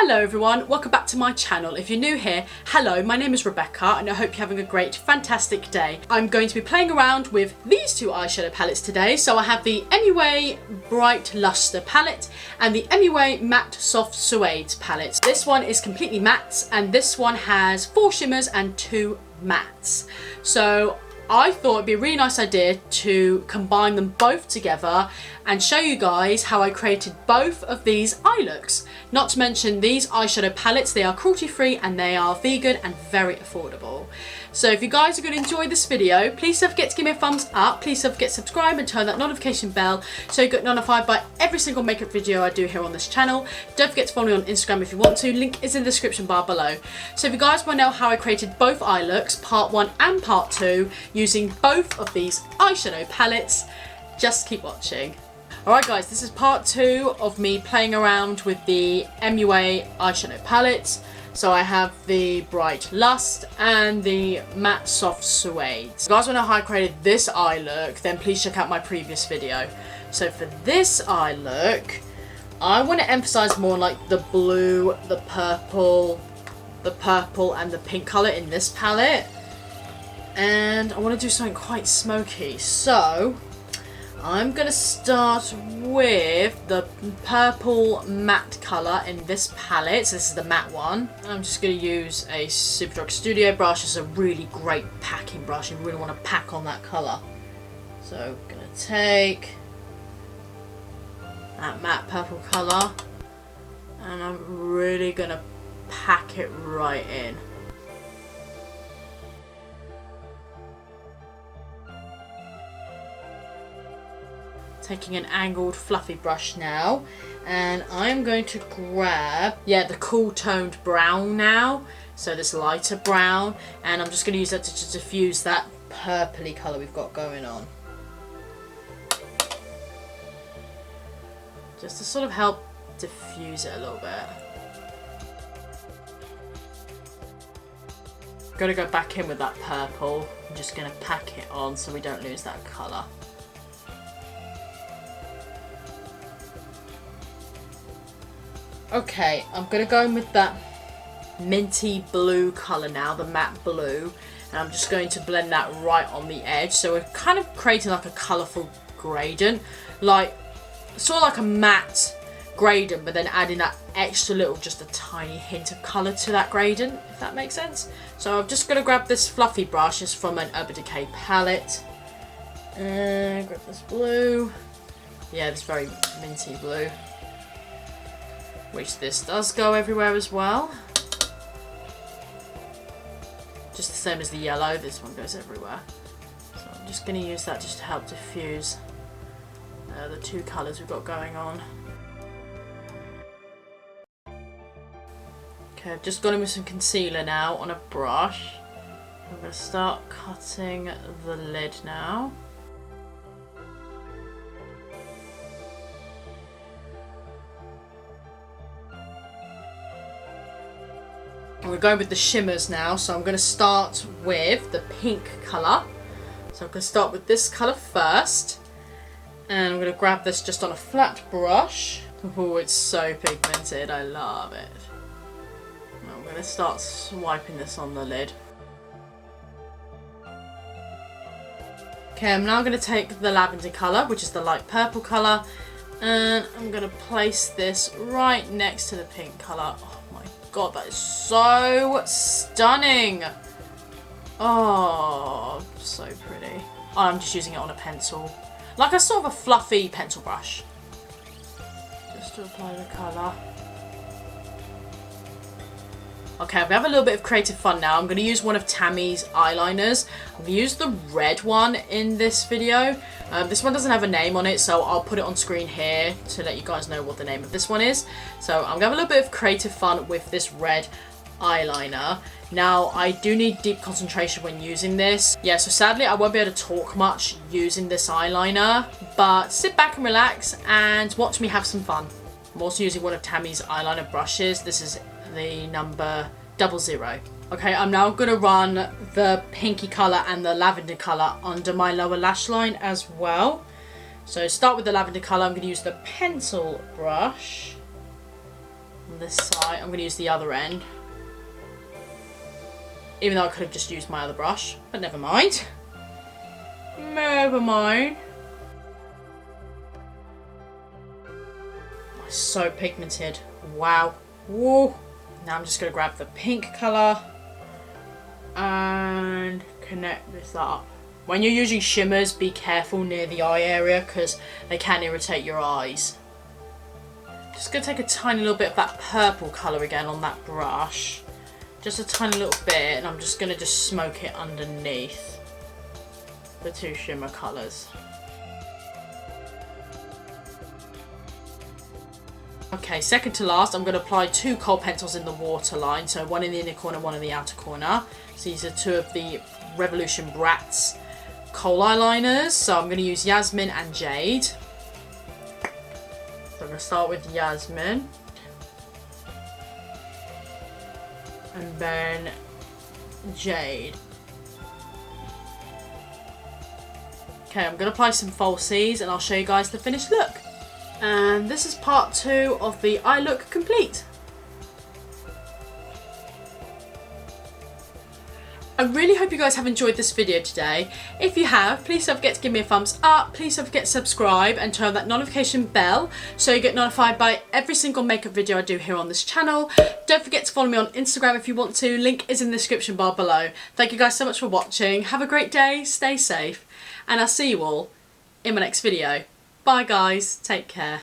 Hello everyone, welcome back to my channel. If you're new here, hello, my name is Rebecca and I hope you're having a great, fantastic day. I'm going to be playing around with these two eyeshadow palettes today. So I have the MUA Bright Lustre palette and the MUA Matte Soft Suedes palette. This one is completely matte and this one has 4 shimmers and 2 mattes. So I thought it'd be a really nice idea to combine them both together and show you guys how I created both of these eye looks. Not to mention these eyeshadow palettes, they are cruelty free and they are vegan and very affordable. So if you guys are going to enjoy this video, please don't forget to give me a thumbs up, please don't forget to subscribe and turn that notification bell so you get notified by every single makeup video I do here on this channel. Don't forget to follow me on Instagram if you want to, link is in the description bar below. So if you guys want to know how I created both eye looks, part 1 and part 2, using both of these eyeshadow palettes, just keep watching. Alright guys, this is part 2 of me playing around with the MUA eyeshadow palettes. So I have the Bright Lust and the Matte Soft Suede. If you guys want to know how I created this eye look, then please check out my previous video. So for this eye look, I want to emphasize more like the blue, the purple and the pink colour in this palette. And I want to do something quite smoky. So I'm going to start with the purple matte colour in this palette. So this is the matte one. I'm just going to use a Superdrug Studio brush. It's a really great packing brush. You really want to pack on that colour. So I'm going to take that matte purple colour and I'm really going to pack it right in. Taking an angled fluffy brush now, and I'm going to grab, the cool toned brown now, so this lighter brown, and I'm just going to use that to just diffuse that purpley colour we've got going on. Just to sort of help diffuse it a little bit. Got to go back in with that purple. I'm just going to pack it on so we don't lose that colour. Okay, I'm going to go in with that minty blue colour now, the matte blue, and I'm just going to blend that right on the edge. So we're kind of creating like a colourful gradient, like sort of like a matte gradient, but then adding that extra little, just a tiny hint of colour to that gradient, if that makes sense. So I'm just going to grab this fluffy brush, it's from an Urban Decay palette, and grab this blue, this very minty blue. Which this does go everywhere as well. Just the same as the yellow, this one goes everywhere. So I'm just going to use that just to help diffuse the two colours we've got going on. Okay, I've just gone in with some concealer now on a brush. I'm going to start cutting the lid now. We're going with the shimmers now, so I'm going to start with the pink colour. So I'm going to start with this colour first, and I'm going to grab this just on a flat brush. Oh, it's so pigmented, I love it. I'm going to start swiping this on the lid. Okay, I'm now going to take the lavender colour, which is the light purple colour, and I'm going to place this right next to the pink colour. God, that is so stunning. Oh, so pretty. Oh, I'm just using it on a pencil, like a sort of a fluffy pencil brush, just to apply the colour. Okay, we have a little bit of creative fun now. I'm going to use one of Tammi's eyeliners. I'm going to use the red one in this video. This one doesn't have a name on it, so I'll put it on screen here to let you guys know what the name of this one is. So I'm going to have a little bit of creative fun with this red eyeliner. Now, I do need deep concentration when using this. So sadly, I won't be able to talk much using this eyeliner, but sit back and relax and watch me have some fun. I'm also using one of Tammi's eyeliner brushes. This is the number 00. Okay, I'm now going to run the pinky colour and the lavender colour under my lower lash line as well. So start with the lavender colour. I'm going to use the pencil brush on this side. I'm going to use the other end. Even though I could have just used my other brush, but never mind. Never mind. Oh, so pigmented. Wow. Whoa. Now I'm just going to grab the pink colour and connect this up. When you're using shimmers, be careful near the eye area because they can irritate your eyes. Just going to take a tiny little bit of that purple colour again on that brush. Just a tiny little bit, and I'm just going to smoke it underneath the two shimmer colours. Okay, second to last, I'm going to apply two kohl pencils in the waterline. So one in the inner corner, one in the outer corner. So these are two of the Revolution Bratz kohl eyeliners. So I'm going to use Yasmin and Jade. So I'm going to start with Yasmin. And then Jade. Okay, I'm going to apply some falsies and I'll show you guys the finished look. And this is part 2 of the eye look complete. I really hope you guys have enjoyed this video today. If you have, please don't forget to give me a thumbs up. Please don't forget to subscribe and turn on that notification bell so you get notified by every single makeup video I do here on this channel. Don't forget to follow me on Instagram if you want to. Link is in the description bar below. Thank you guys so much for watching. Have a great day, stay safe, and I'll see you all in my next video. Bye guys, take care.